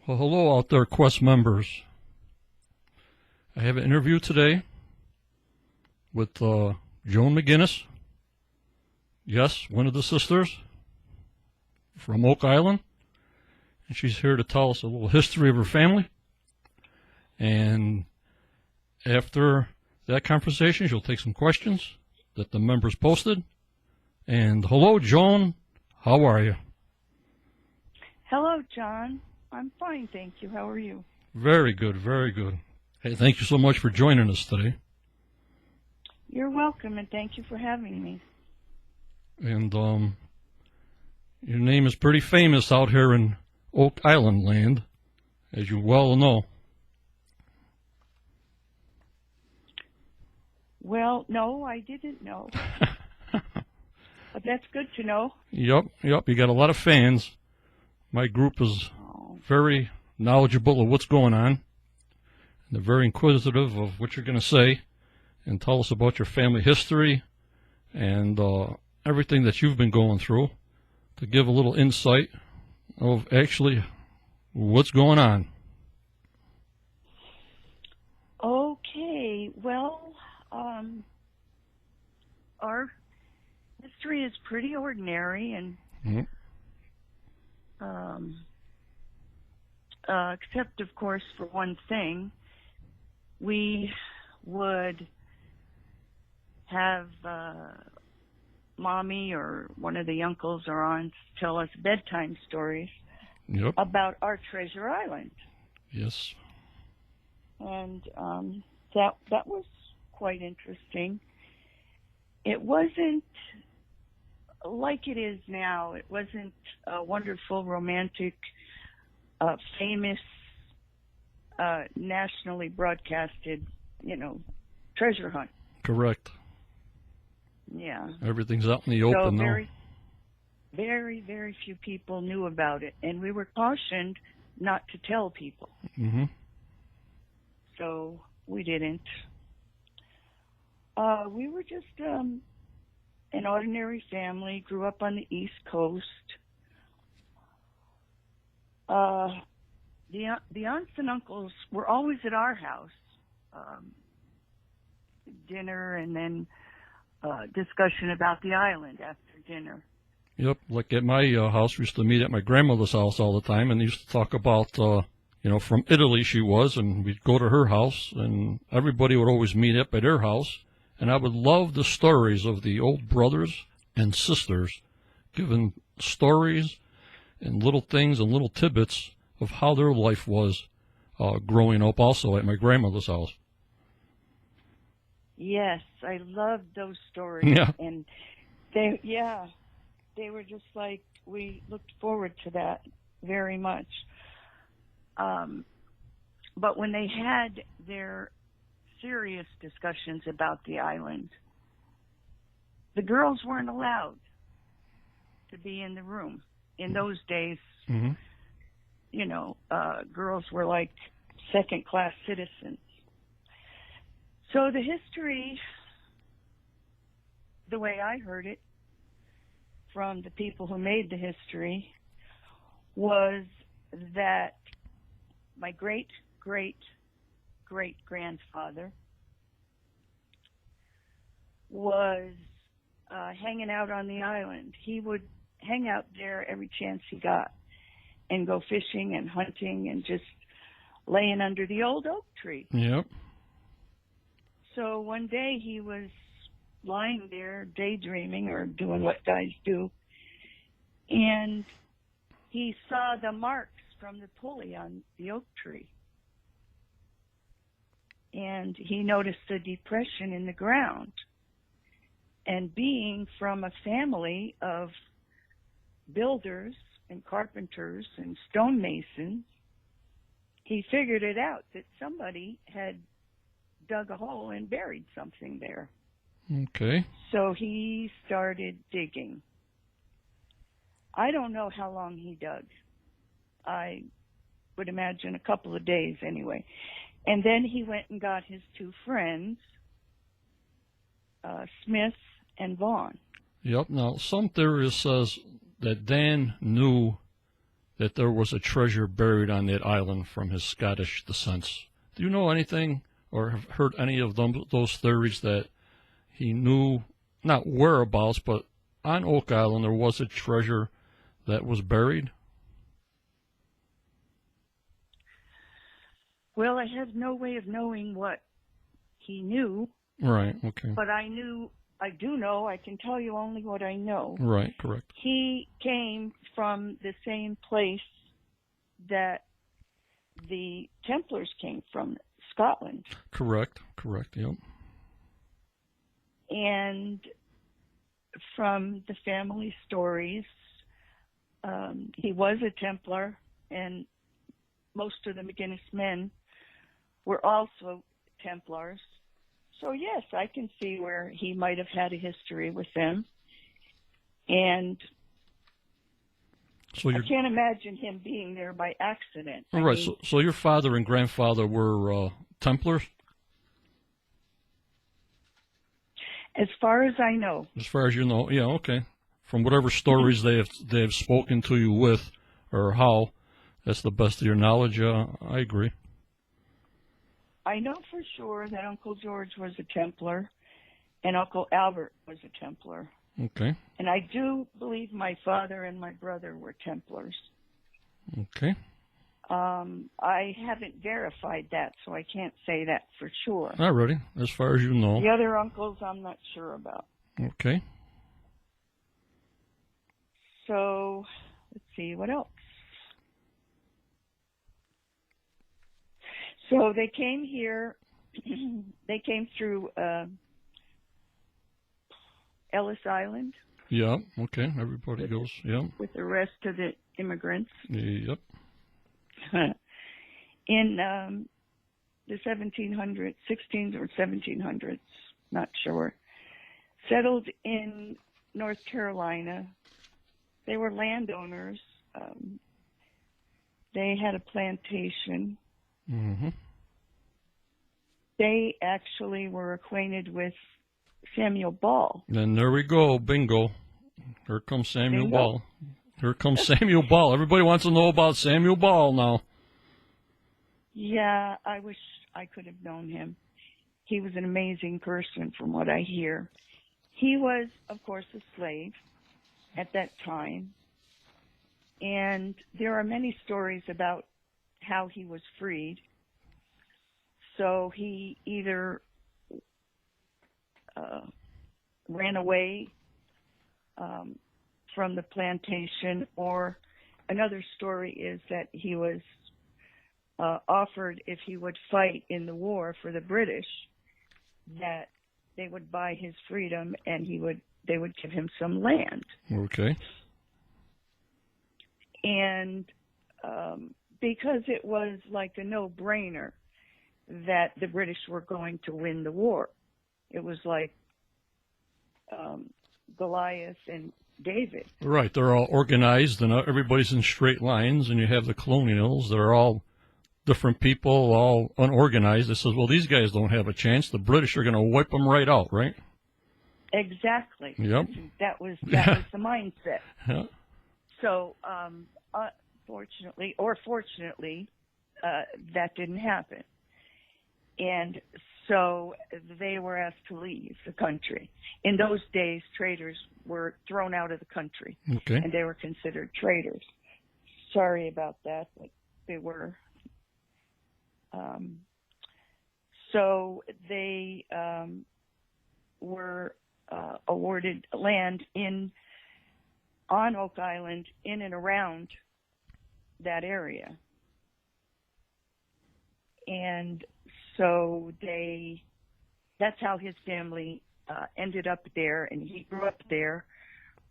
Well, hello out there, Quest members. I have an interview today with Joan McGinnis. Yes, one of the sisters from Oak Island. And she's here to tell us a little history of her family. And after that conversation, she'll take some questions that the members posted. And hello, Joan. How are you? Hello, John. I'm fine, thank you. How are you? Very good, very good. Hey, thank you so much for joining us today. You're welcome, and thank you for having me. And your name is pretty famous out here in Oak Island land, as you well know. Well, no, I didn't know. But that's good to know. Yep. You got a lot of fans. My group is very knowledgeable of what's going on. And they're very inquisitive of what you're going to say and tell us about your family history and everything that you've been going through to give a little insight of actually what's going on. Okay, well, our history is pretty ordinary and except, of course, for one thing. We would have Mommy or one of the uncles or aunts tell us bedtime stories about our treasure island. Yes. And that was quite interesting. It wasn't like it is now. It wasn't a wonderful, romantic, famous, nationally broadcasted, treasure hunt. Correct. Yeah. Everything's out in the open now. Very, very, very few people knew about it, and we were cautioned not to tell people. Mm-hmm. So we didn't. We were just an ordinary family, grew up on the East Coast. The aunts and uncles were always at our house. Dinner and then discussion about the island after dinner. Yep, like at my house, we used to meet at my grandmother's house all the time and used to talk about, from Italy she was, and we'd go to her house, and everybody would always meet up at her house. And I would love the stories of the old brothers and sisters giving stories and little things and little tidbits of how their life was growing up also at my grandmother's house. Yes, I loved those stories. Yeah. And they were just like, we looked forward to that very much. But when they had their serious discussions about the island, the girls weren't allowed to be in the room. In those days, girls were like second-class citizens. So the history, the way I heard it from the people who made the history, was that my great-great-great-grandfather was hanging out on the island. He would hang out there every chance he got and go fishing and hunting and just laying under the old oak tree. Yep. So one day he was lying there daydreaming or doing what guys do, and he saw the marks from the pulley on the oak tree. And he noticed a depression in the ground. And being from a family of builders and carpenters and stonemasons, he figured it out that somebody had dug a hole and buried something there. Okay. So he started digging. I don't know how long he dug. I would imagine a couple of days anyway. And then he went and got his two friends, Smith and Vaughn. Yep. Now, some theories says that Dan knew that there was a treasure buried on that island from his Scottish descents. Do you know anything or have heard any of those theories that he knew, not whereabouts, but on Oak Island there was a treasure that was buried? Well, I have no way of knowing what he knew. Right, okay. But I do know, I can tell you only what I know. Right, correct. He came from the same place that the Templars came from, Scotland. Correct, yep. And from the family stories, he was a Templar, and most of the McGinnis men were also Templars. So yes, I can see where he might have had a history with them. And so I can't imagine him being there by accident. All right, so your father and grandfather were Templars? As far as I know. As far as you know, yeah, okay. From whatever stories they have spoken to you with, or how, that's the best of your knowledge. I agree. I know for sure that Uncle George was a Templar, and Uncle Albert was a Templar. Okay. And I do believe my father and my brother were Templars. Okay. I haven't verified that, so I can't say that for sure. Alrighty, as far as you know. The other uncles I'm not sure about. Okay. So, let's see, what else? So they came here, they came through Ellis Island. Yeah, okay, everybody goes, yeah. With the rest of the immigrants. Yep. In the 1600s or 1700s, not sure, settled in North Carolina. They were landowners. They had a plantation. Mm-hmm. They actually were acquainted with Samuel Ball. And there we go, bingo. Here comes Samuel Bingo. Ball. Here comes Samuel Ball. Everybody wants to know about Samuel Ball now. Yeah, I wish I could have known him. He was an amazing person from what I hear. He was, of course, a slave at that time. And there are many stories about how he was freed. So he either ran away from the plantation, or another story is that he was offered, if he would fight in the war for the British, that they would buy his freedom and they would give him some land. Okay. And because it was like a no-brainer that the British were going to win the war. It was like Goliath and David. Right, they're all organized and everybody's in straight lines, and you have the colonials that are all different people, all unorganized. It says, well, these guys don't have a chance. The British are going to wipe them right out, right? Exactly. Yep. That was the mindset. Yeah. So, fortunately, that didn't happen. And so they were asked to leave the country. In those days, traitors were thrown out of the country. Okay. And they were considered traitors. Sorry about that, but they were. So they were awarded land on Oak Island, in and around that area. And so that's how his family ended up there, and he grew up there,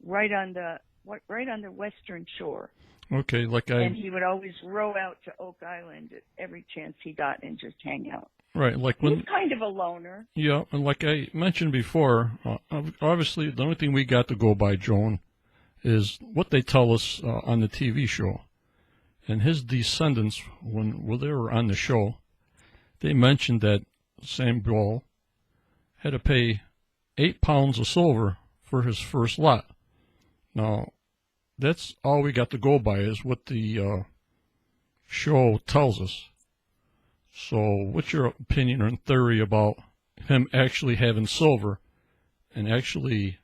right on the western shore. Okay, and he would always row out to Oak Island at every chance he got and just hang out. Right, like when he's kind of a loner. Yeah, and like I mentioned before, obviously the only thing we got to go by, Joan, is what they tell us on the TV show. And his descendants, when they were on the show, they mentioned that Samuel had to pay 8 pounds of silver for his first lot. Now, that's all we got to go by is what the show tells us. So what's your opinion or theory about him actually having silver and actually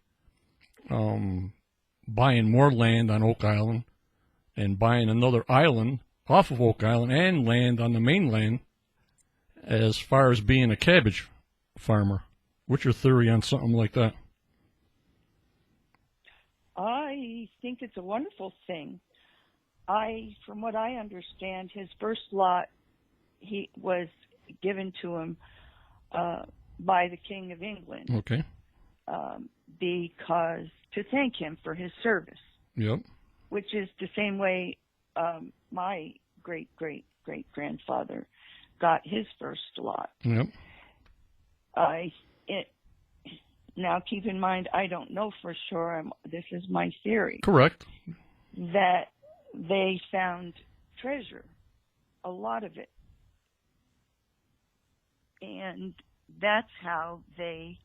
buying more land on Oak Island and buying another island off of Oak Island and land on the mainland as far as being a cabbage farmer? What's your theory on something like that? I think it's a wonderful thing. From what I understand, his first lot he was given to him by the King of England. Okay. Because to thank him for his service. Yep. Which is the same way my great-great-great-grandfather got his first lot. Yep. Now, keep in mind, I don't know for sure. This is my theory. Correct. That they found treasure, a lot of it. And that's how they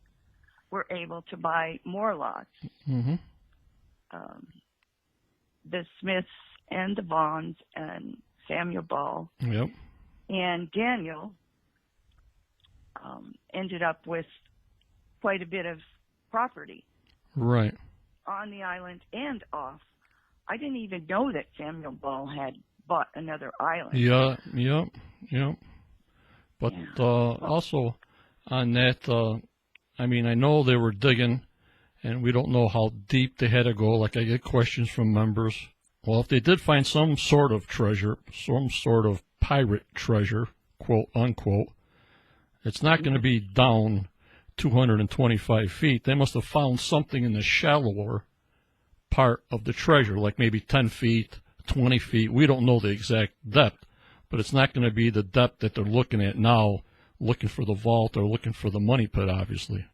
were able to buy more lots. Mm-hmm. The Smiths and the Vaughns and Samuel Ball Yep. and Daniel ended up with quite a bit of property. Right. On the island and off. I didn't even know that Samuel Ball had bought another island. Yeah, yep. But Yeah. Also on that, I mean, I know they were digging, and we don't know how deep they had to go. Like, I get questions from members. Well, if they did find some sort of treasure, some sort of pirate treasure, quote unquote, it's not going to be down 225 feet. They must have found something in the shallower part of the treasure, like maybe 10 feet, 20 feet. We don't know the exact depth, but it's not going to be the depth that they're looking at now, looking for the vault or looking for the money pit, obviously.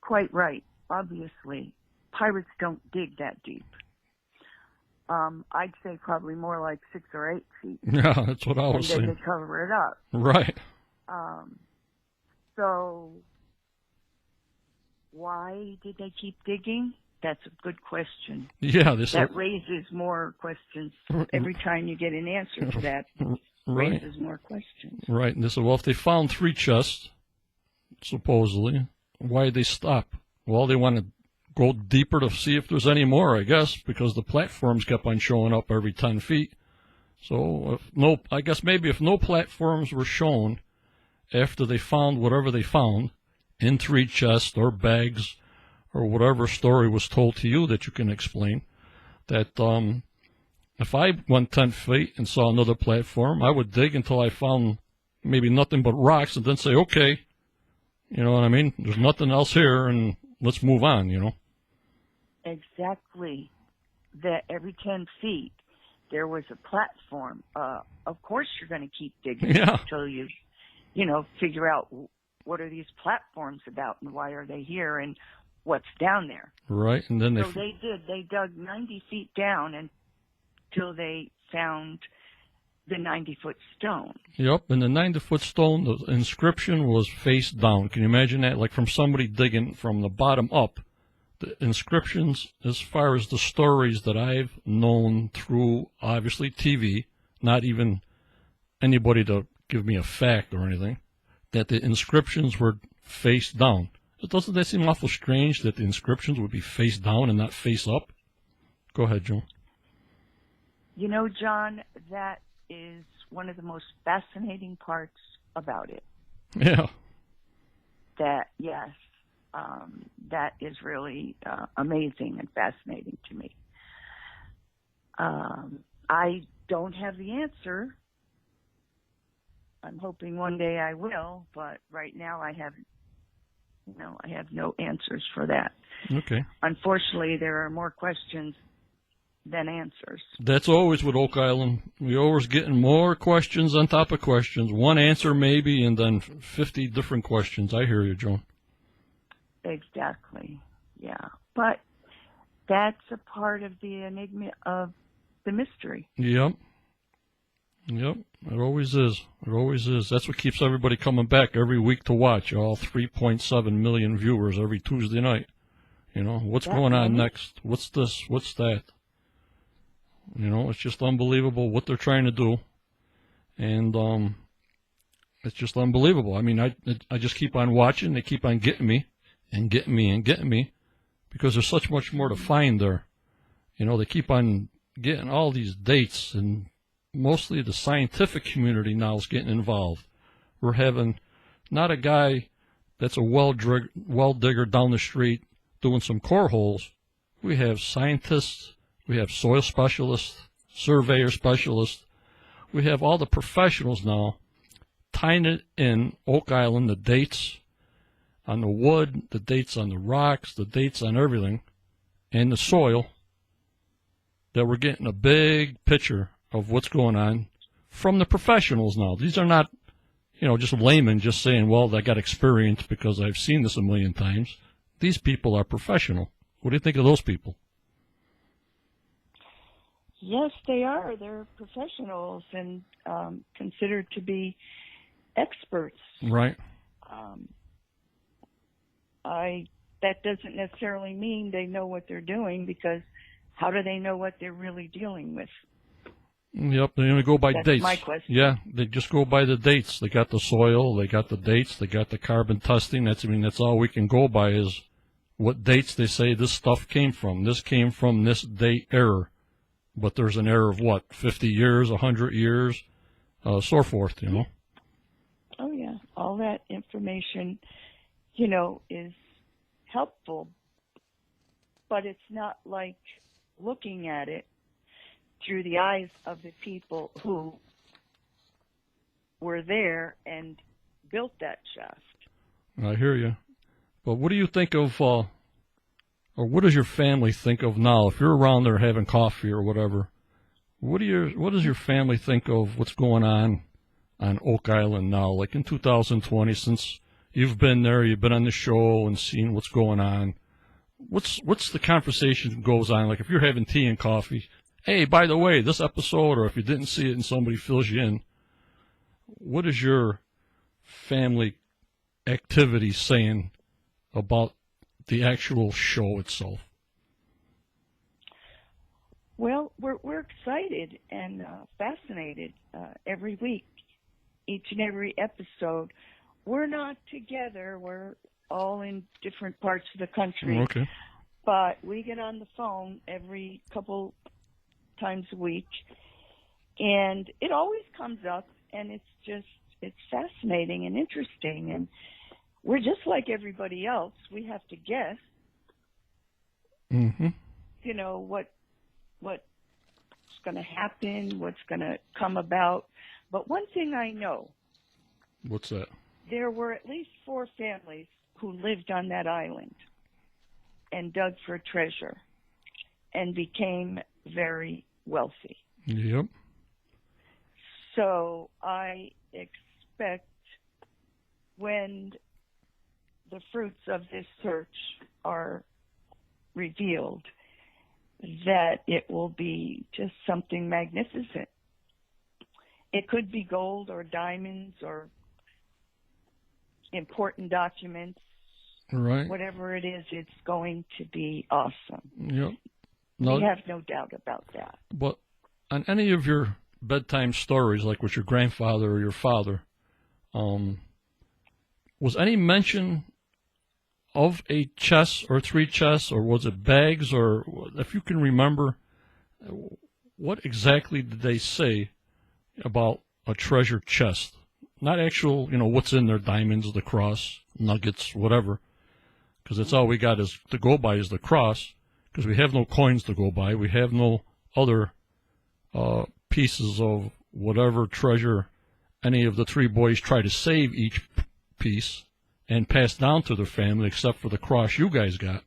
Quite right. Obviously, pirates don't dig that deep. I'd say probably more like 6 or 8 feet. Yeah, that's what I was saying. saying. And then they cover it up. Right. So why did they keep digging? That's a good question. Yeah, that raises more questions. Every time you get an answer to that, right. Raises more questions. Right. And they said, well, if they found 3 chests, supposedly, why did they stop? Well, they want to go deeper to see if there's any more, I guess, because the platforms kept on showing up every 10 feet. So, I guess maybe if no platforms were shown after they found whatever they found in 3 chests or bags or whatever story was told to you that you can explain, that if I went 10 feet and saw another platform, I would dig until I found maybe nothing but rocks and then say, okay, you know what I mean? There's nothing else here and let's move on, you know? Exactly. That every 10 feet there was a platform. Of course you're going to keep digging until you figure out what are these platforms about and why are they here and what's down there. Right. And then they did. They dug 90 feet down until they found the 90-foot stone. Yep, and the 90-foot stone, the inscription was face down. Can you imagine that? Like from somebody digging from the bottom up. The inscriptions, as far as the stories that I've known through, obviously, TV, not even anybody to give me a fact or anything, that the inscriptions were face down. Doesn't that seem awful strange that the inscriptions would be face down and not face up? Go ahead, Joan. You know, John, that is one of the most fascinating parts about it. Yeah. That is really amazing and fascinating to me. I don't have the answer. I'm hoping one day I will, but right now I have no answers for that. Okay. Unfortunately, there are more questions than answers. That's always with Oak Island. We're always getting more questions on top of questions. One answer maybe, and then 50 different questions. I hear you, Joan. Exactly. Yeah. But that's a part of the enigma of the mystery. Yep. It always is. It always is. That's what keeps everybody coming back every week to watch. All 3.7 million viewers every Tuesday night. You know, what's That going on many? next? What's this? What's that? You know, it's just unbelievable what they're trying to do. And it's just unbelievable. I mean, I just keep on watching. They keep on getting me and getting me and getting me because there's such much more to find there. You know, they keep on getting all these dates, and mostly the scientific community now is getting involved. We're having not a guy that's a well digger down the street doing some core holes. We have scientists, we have soil specialists, surveyor specialists. We have all the professionals now tying it in Oak Island, the dates on the wood, the dates on the rocks, the dates on everything, and the soil, that we're getting a big picture of what's going on from the professionals now. These are not, you know, just laymen just saying, well, I got experience because I've seen this a million times. These people are professional. What do you think of those people? Yes, they are. They're professionals and considered to be experts. Right. That doesn't necessarily mean they know what they're doing, because how do they know what they're really dealing with? Yep, they only go by That's dates. my question. Yeah, they just go by the dates. They got the soil, they got the dates, they got the carbon testing. That's all we can go by is what dates they say this stuff came from. This came from this date error. But there's an error of what, 50 years, 100 years, so forth, you know? Oh, yeah. All that information, you know, is helpful, but it's not like looking at it through the eyes of the people who were there and built that shaft. I hear you. But what do you think of, or what does your family think of now? If you're around there having coffee or whatever, what does your family think of what's going on Oak Island now? Like in 2020, since you've been there, you've been on the show and seen what's going on. What's the conversation goes on? Like if you're having tea and coffee, hey, by the way, this episode, or if you didn't see it and somebody fills you in, what is your family activity saying about the actual show itself? Well, we're excited and fascinated every week, each and every episode. We're not together. We're all in different parts of the country. Okay. But we get on the phone every couple times a week, and it always comes up, and it's fascinating and interesting, and we're just like everybody else. We have to guess, you know, what's going to happen, what's going to come about. But one thing I know. What's that? There were at least 4 families who lived on that island and dug for treasure and became very wealthy. Yep. So I expect when the fruits of this search are revealed, that it will be just something magnificent. It could be gold or diamonds or important documents. Right. Whatever it is, it's going to be awesome. Yep. We have no doubt about that. But on any of your bedtime stories, like with your grandfather or your father, was any mention of a chest or 3 chests, or was it bags, or if you can remember, what exactly did they say about a treasure chest? Not actual, you know, what's in there, diamonds, the cross, nuggets, whatever, because that's all we got is to go by is the cross, because we have no coins to go by. We have no other pieces of whatever treasure any of the 3 boys try to save each piece and pass down to their family, except for the cross you guys got.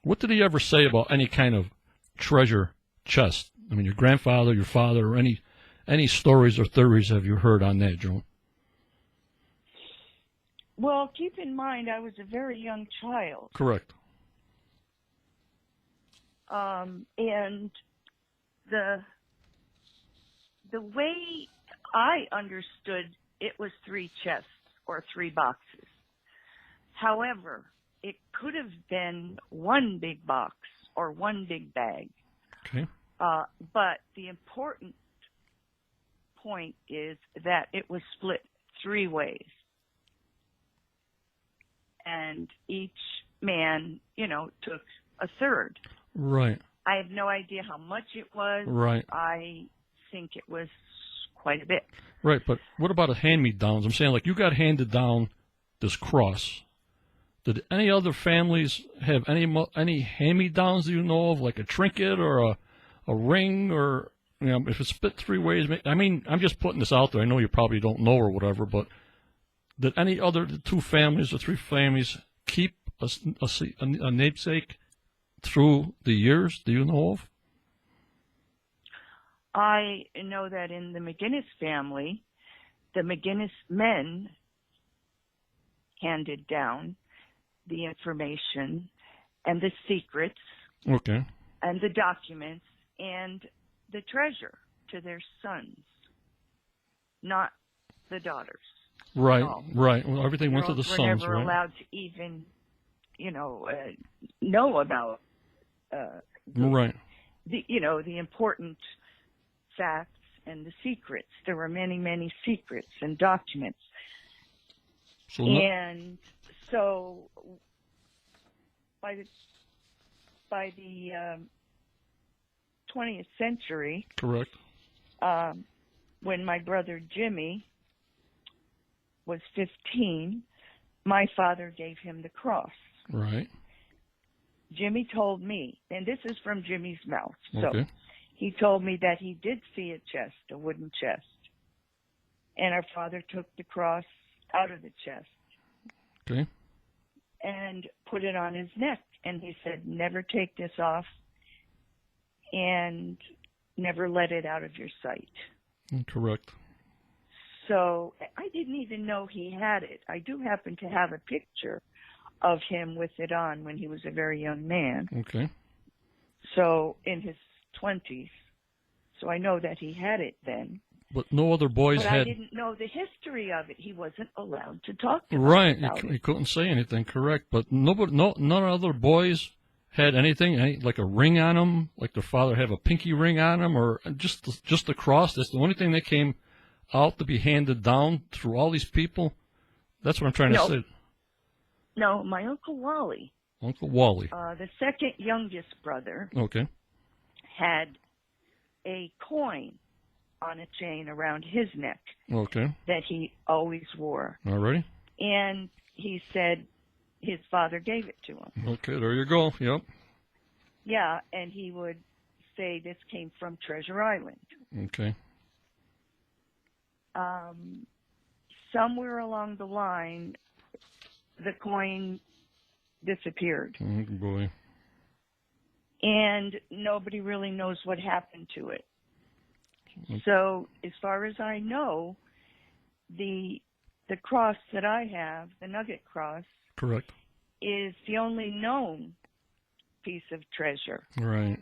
What did he ever say about any kind of treasure chest? I mean, your grandfather, your father, or any stories or theories have you heard on that, Joan? Well, keep in mind, I was a very young child. Correct. And the way I understood it was 3 chests or 3 boxes. However, it could have been one big box or one big bag. Okay. But the important point is that it was split 3 ways. And each man, took a third. Right. I have no idea how much it was. Right. I think it was quite a bit. Right, but what about a hand-me-downs? I'm saying, like, you got handed down this cross. Did any other families have any hand-me-downs that you know of, like a trinket or a ring, or if it's split 3 ways? I mean, I'm just putting this out there. I know you probably don't know or whatever, but did any other 2 families or 3 families keep a namesake through the years? Do you know of? I know that in the McGinnis family, the McGinnis men handed down the information and the secrets, Okay, and the documents and the treasure to their sons, not the daughters. right, No. right. Well, everything went to the Girls were sons, never right? allowed to even, know about Right. the important facts and the secrets. There were many, many secrets and documents. So And so by the 20th century, correct. when my brother Jimmy was 15, my father gave him the cross. Right. Jimmy told me, and this is from Jimmy's mouth, so Okay. he told me that he did see a chest, a wooden chest, and our father took the cross out of the chest Okay. and put it on his neck, and he said, never take this off and never let it out of your sight. Correct. So I didn't even know he had it. I do happen to have a picture of him with it on when he was a very young man. Okay. So in his 20s. So I know that he had it then. But no other boys But had. I didn't know the history of it. He wasn't allowed to talk Right. about He it. couldn't say anything. Correct. But none other boys had anything, like a ring on them, like their father had a pinky ring on them, or just the cross. That's the only thing that came out to be handed down through all these people. That's what I'm trying to say. No, my Uncle Wally, Uncle Wally. the second youngest brother, Okay. had a coin on a chain around his neck Okay. that he always wore. Alrighty. And he said his father gave it to him. Okay. There you go. Yep. Yeah, and he would say this came from Treasure Island. Okay. Somewhere along the line, the coin disappeared. Oh, boy. And nobody really knows what happened to it. So as far as I know, the cross that I have, the nugget cross, Correct. is the only known piece of treasure Right.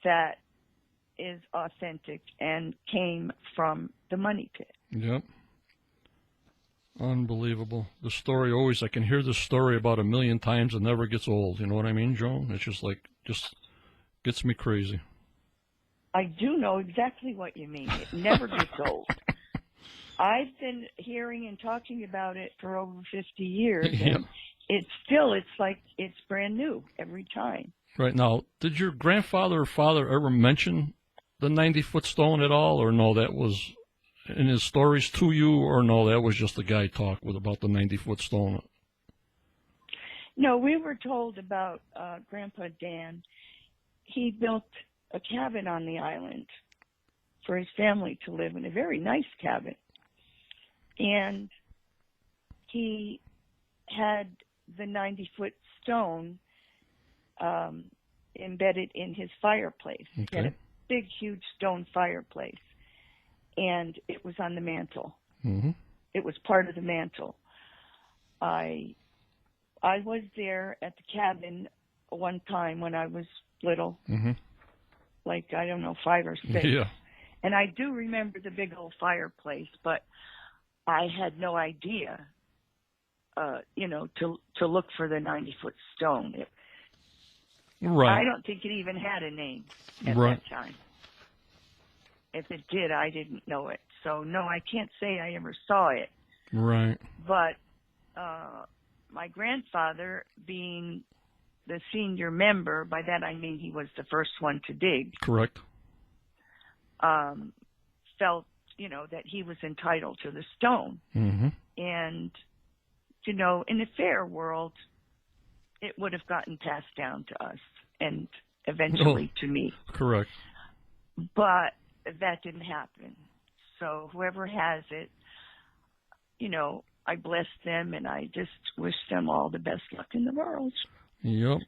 that is authentic and came from the money pit. Yep. Unbelievable. The story always, I can hear this story about 1,000,000 times and never gets old. You know what I mean, Joan? It's just gets me crazy. I do know exactly what you mean. It never gets old. I've been hearing and talking about it for over 50 years. Yeah. And it's like it's brand new every time. Right. Now, did your grandfather or father ever mention the 90-foot stone at all, or no, that was in his stories to you, or no, that was just a guy talk about the 90-foot stone? No, we were told about Grandpa Dan. He built a cabin on the island for his family to live in, a very nice cabin. And he had the 90-foot stone embedded in his fireplace. Okay. He had a big, huge stone fireplace. And it was on the mantle. Mm-hmm. It was part of the mantle. I was there at the cabin one time when I was little, Mm-hmm. like, I don't know, 5 or 6. Yeah. And I do remember the big old fireplace, but I had no idea to look for the 90-foot stone. Right. I don't think it even had a name at Right. that time. If it did, I didn't know it. So, no, I can't say I ever saw it. Right. But my grandfather, being the senior member, by that I mean he was the first one to dig, Correct. felt, that he was entitled to the stone. Mm-hmm. And, in the fair world, it would have gotten passed down to us and eventually to me. Correct. But that didn't happen. So whoever has it, I bless them and I just wish them all the best luck in the world. Yep.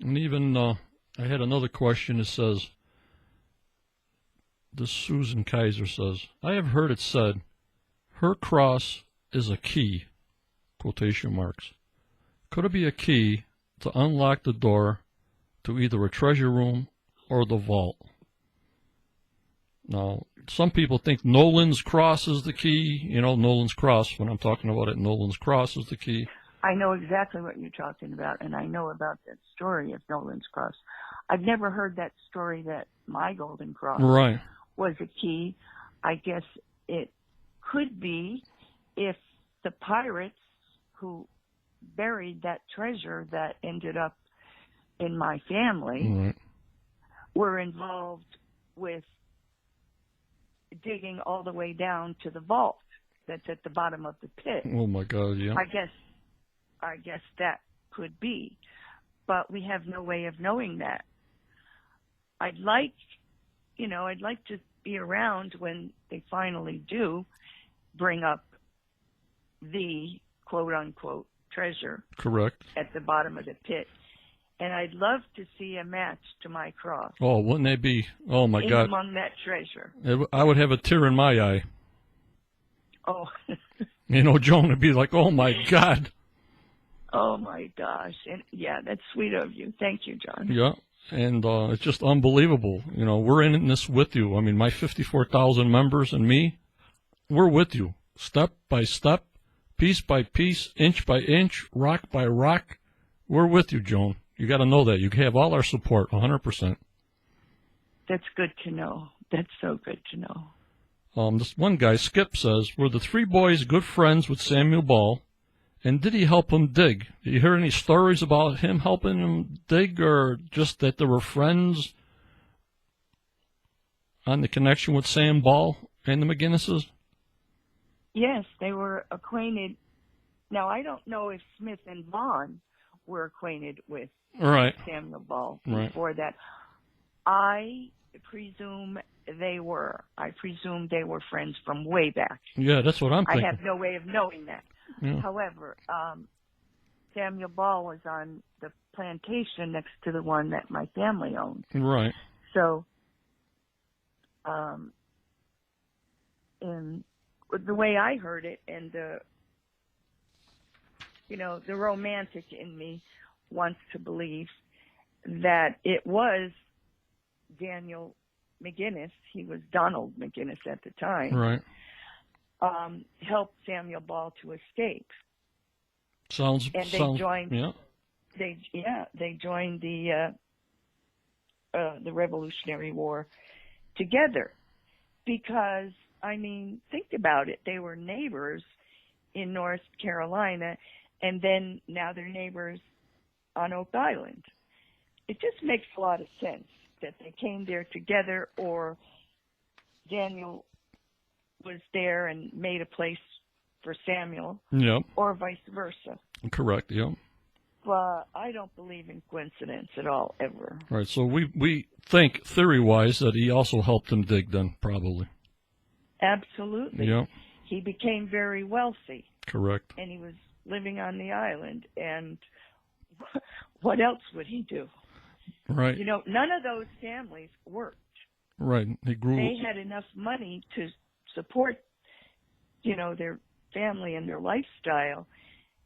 And even I had another question that says, this Susan Kaiser says, I have heard it said, her cross is a key, quotation marks. Could it be a key to unlock the door to either a treasure room or the vault? Now, some people think Nolan's cross is the key. Nolan's cross, when I'm talking about it, Nolan's cross is the key. I know exactly what you're talking about, and I know about that story of Nolan's cross. I've never heard that story that my golden cross Right. was a key. I guess it could be if the pirates who buried that treasure that ended up in my family Right. were involved with digging all the way down to the vault that's at the bottom of the pit. Oh my God, yeah. I guess that could be, but we have no way of knowing that. I'd like to be around when they finally do bring up the quote unquote treasure Correct. at the bottom of the pit. And I'd love to see a match to my cross. Oh, wouldn't they be? Oh my God. Among that treasure. I would have a tear in my eye. Oh. Joan would be like, oh my God. Oh my gosh. And yeah, that's sweet of you. Thank you, John. Yeah. And it's just unbelievable. We're in this with you. I mean, my 54,000 members and me, we're with you. Step by step, piece by piece, inch by inch, rock by rock. We're with you, Joan. You got to know that. You have all our support, 100%. That's good to know. That's so good to know. This one guy, Skip, says, were the three boys good friends with Samuel Ball? And did he help him dig? Did you hear any stories about him helping him dig, or just that there were friends on the connection with Sam Ball and the McGinnises? Yes, they were acquainted. Now, I don't know if Smith and Vaughn were acquainted with Right. Samuel Ball Right. before that. I presume they were. I presume they were friends from way back. Yeah, that's what I'm thinking. I have no way of knowing that. Yeah. However, Samuel Ball was on the plantation next to the one that my family owned. Right. So, in the way I heard it, and the romantic in me wants to believe that it was Daniel McGinnis. He was Donald McGinnis at the time. Right. Helped Samuel Ball to escape. Sounds. And they joined. Yeah. They joined the Revolutionary War together, because think about it. They were neighbors in North Carolina, and then now they're neighbors on Oak Island. It just makes a lot of sense that they came there together, or Daniel was there and made a place for Samuel, Yep. or vice versa. Correct. Yep. But I don't believe in coincidence at all, ever. Right. So we think theory-wise that he also helped him dig. Then probably. Absolutely. Yep. He became very wealthy. Correct. And he was living on the island. And what else would he do? Right. None of those families worked. Right. He grew. They had enough money to support, their family and their lifestyle,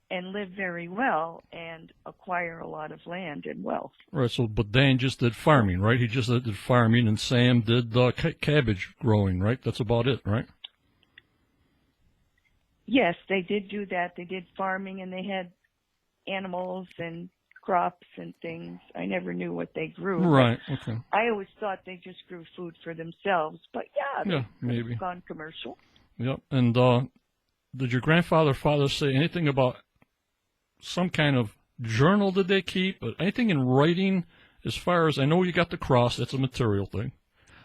and live very well and acquire a lot of land and wealth. Right. So, but Dan just did farming, right? He just did farming, and Sam did cabbage growing, right? That's about it, right? Yes, they did do that. They did farming, and they had animals and crops and things. I never knew what they grew. Right. Okay. I always thought they just grew food for themselves. But yeah, Yeah, they could maybe. have gone commercial. Yep. And did your father say anything about some kind of journal did they keep? Anything in writing? As far as I know, you got the cross. That's a material thing.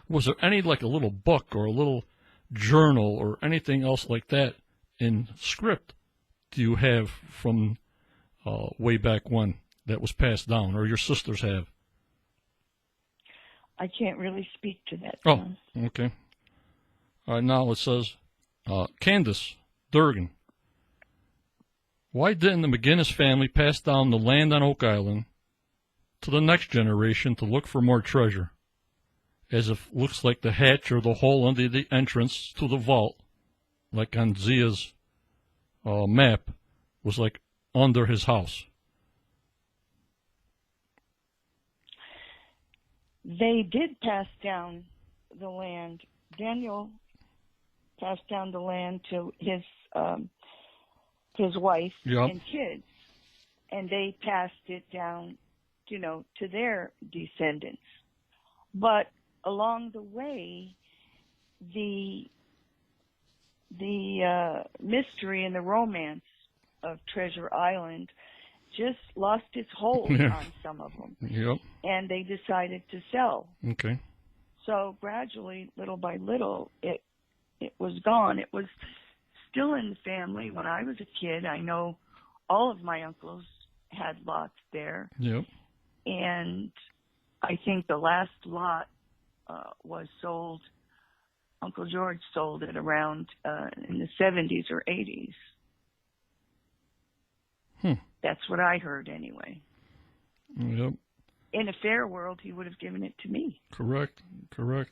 Was there any, like a little book or a little journal or anything else like that in script do you have from way back when that was passed down, or your sisters have? I can't really speak to that. Oh, John. okay. All right, now it says, Candace Durgan. Why didn't the McGinnis family pass down the land on Oak Island to the next generation to look for more treasure? As if looks like the hatch or the hole under the entrance to the vault, like on Zia's map, was like under his house. They did pass down the land. Daniel passed down the land to his wife Yep. and kids, and they passed it down, to their descendants. But along the way, the mystery and the romance of Treasure Island just lost its hold on some of them. Yep. And they decided to sell. Okay. So gradually, little by little, it was gone. It was still in the family. When I was a kid, I know all of my uncles had lots there. Yep. And I think the last lot was sold. Uncle George sold it around in the 70s or 80s. That's what I heard anyway. Yep. In a fair world, he would have given it to me. Correct. But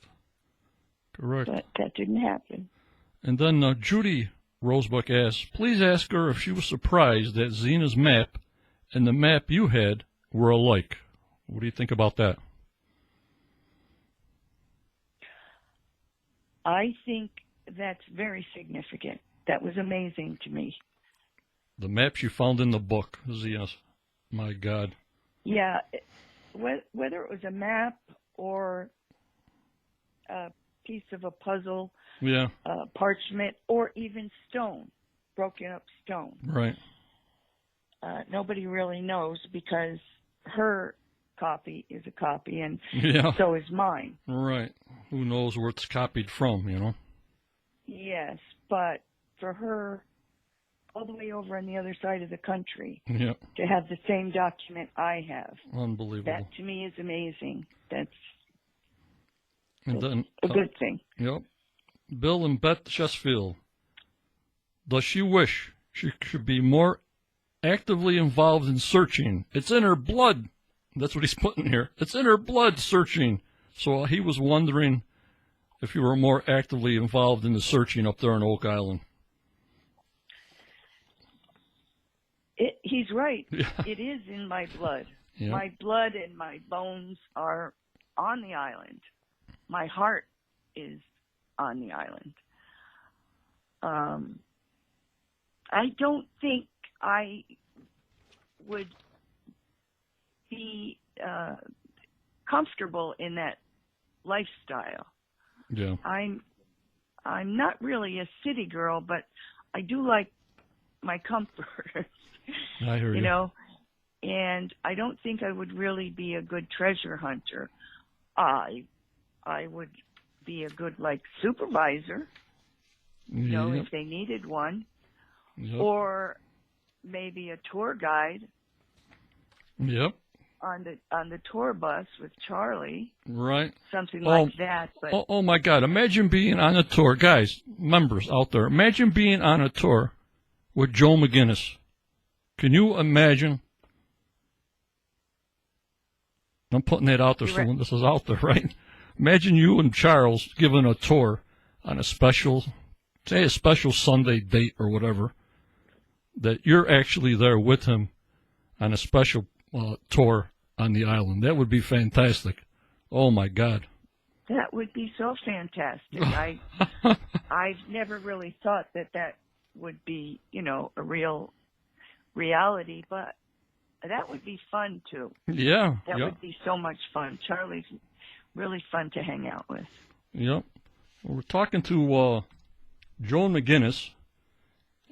that didn't happen. And then Judy Rosebuck asks, please ask her if she was surprised that Zena's map and the map you had were alike. What do you think about that? I think that's very significant. That was amazing to me. The maps you found in the book, Zena's. My God. Yeah, whether it was a map or a piece of a puzzle, Yeah. parchment, or even stone, broken up stone. Right. Nobody really knows because her copy is a copy, and Yeah. so is mine. Right. Who knows where it's copied from, Yes, but for her, all the way over on the other side of the country, Yeah. to have the same document I have, Unbelievable. that to me is amazing. That's And then, a good thing. Yep. Bill and Beth Shesfield. Does she wish she could be more actively involved in searching? It's in her blood. That's what he's putting here. It's in her blood, searching. So he was wondering if you were more actively involved in the searching up there on Oak Island. He's right. Yeah. It is in my blood. Yeah. My blood and my bones are on the island. My heart is on the island. I don't think I would be comfortable in that lifestyle. Yeah. I'm not really a city girl, but I do like my comfort. I hear you. And I don't think I would really be a good treasure hunter. I would be a good supervisor, Yep. if they needed one, Yep. or maybe a tour guide Yep. on the tour bus with Charlie, Right. something like that. But Oh my God. Imagine being on a tour. Guys, members out there, imagine being on a tour with Joan McGinnis. Can you imagine? I'm putting that out there so when this is out there, right? Imagine you and Charles giving a tour on a special Sunday date or whatever, that you're actually there with him on a special tour on the island. That would be fantastic. Oh, my God. that would be so fantastic. I've never really thought that would be, a real reality, but that would be fun too. Yeah. That would be so much fun. Charlie's really fun to hang out with. Yep. Well, we're talking to Joan McGinnis,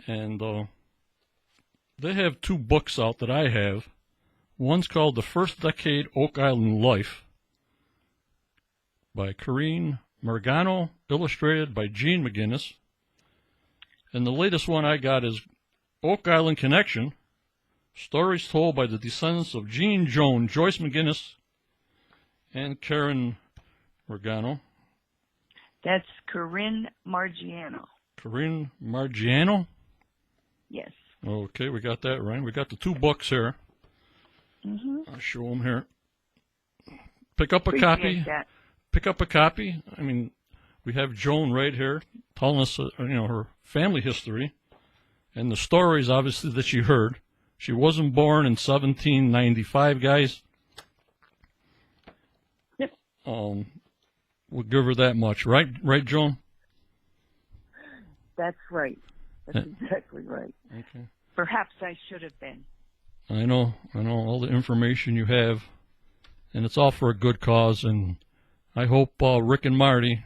and they have 2 books out that I have. One's called The First Decade Oak Island Life by Corinne Margano, illustrated by Jean McGinnis. And the latest one I got is Oak Island Connection, stories told by the descendants of Jean, Joan, Joyce McGinnis, and Karen Margano. That's Corinne Margiano. Corinne Margiano? Yes. Okay, we got that right. We got the 2 books here. Mm-hmm. I'll show them here. Pick up a Appreciate copy. that. Pick up a copy. I mean, we have Joan right here telling us, her family history and the stories, obviously, that she heard. She wasn't born in 1795, guys. Yep. We'll give her that much, right? Right, Joan? That's right. That's exactly right. Okay. Perhaps I should have been. I know all the information you have, and it's all for a good cause, and I hope Rick and Marty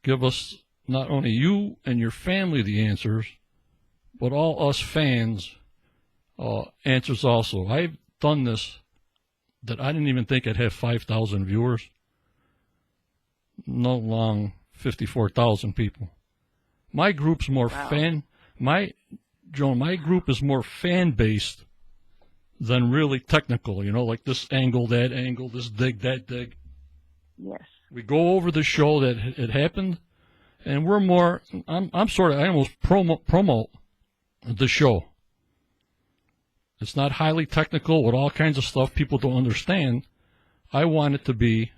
give us, not only you and your family, the answers, but all us fans answers also. I've done this that I didn't even think I'd have 5,000 viewers. No long 54,000 people. My group's more my group is more fan-based than really technical, like this angle, that angle, this dig, that dig. Yes. We go over the show that it happened, and we're more, I almost promote the show. It's not highly technical with all kinds of stuff people don't understand. I want it to be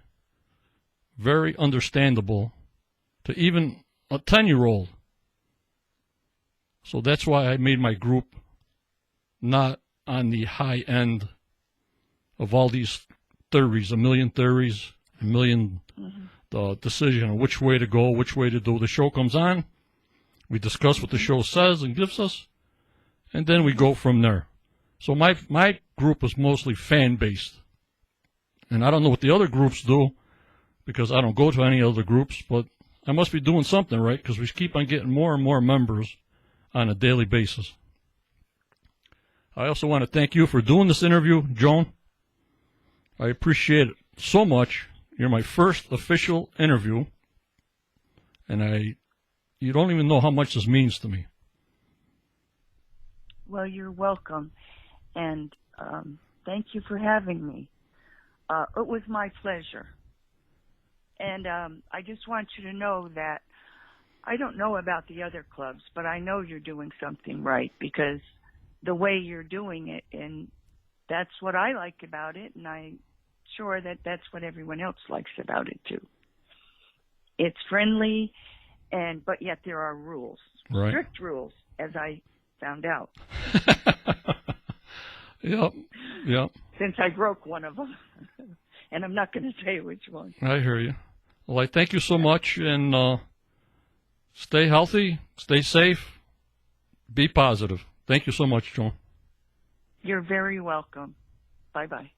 very understandable to even a 10-year-old. So that's why I made my group not on the high end of all these theories, a million theories, a million decision on which way to go, which way to do. The show comes on, we discuss what the show says and gives us, and then we go from there. So my group is mostly fan-based. And I don't know what the other groups do, because I don't go to any other groups, but I must be doing something right, because we keep on getting more and more members on a daily basis. I also want to thank you for doing this interview, Joan. I appreciate it so much. You're my first official interview, and you don't even know how much this means to me. Well, you're welcome, and thank you for having me. It was my pleasure. And I just want you to know that I don't know about the other clubs, but I know you're doing something right, because the way you're doing it, and that's what I like about it, and I'm sure that that's what everyone else likes about it too. It's friendly, but yet there are rules, right. Strict rules, as I found out. Yep. Since I broke one of them, and I'm not going to say which one. I hear you. Well, I thank you so much, and stay healthy, stay safe, be positive. Thank you so much, Joan. You're very welcome. Bye-bye.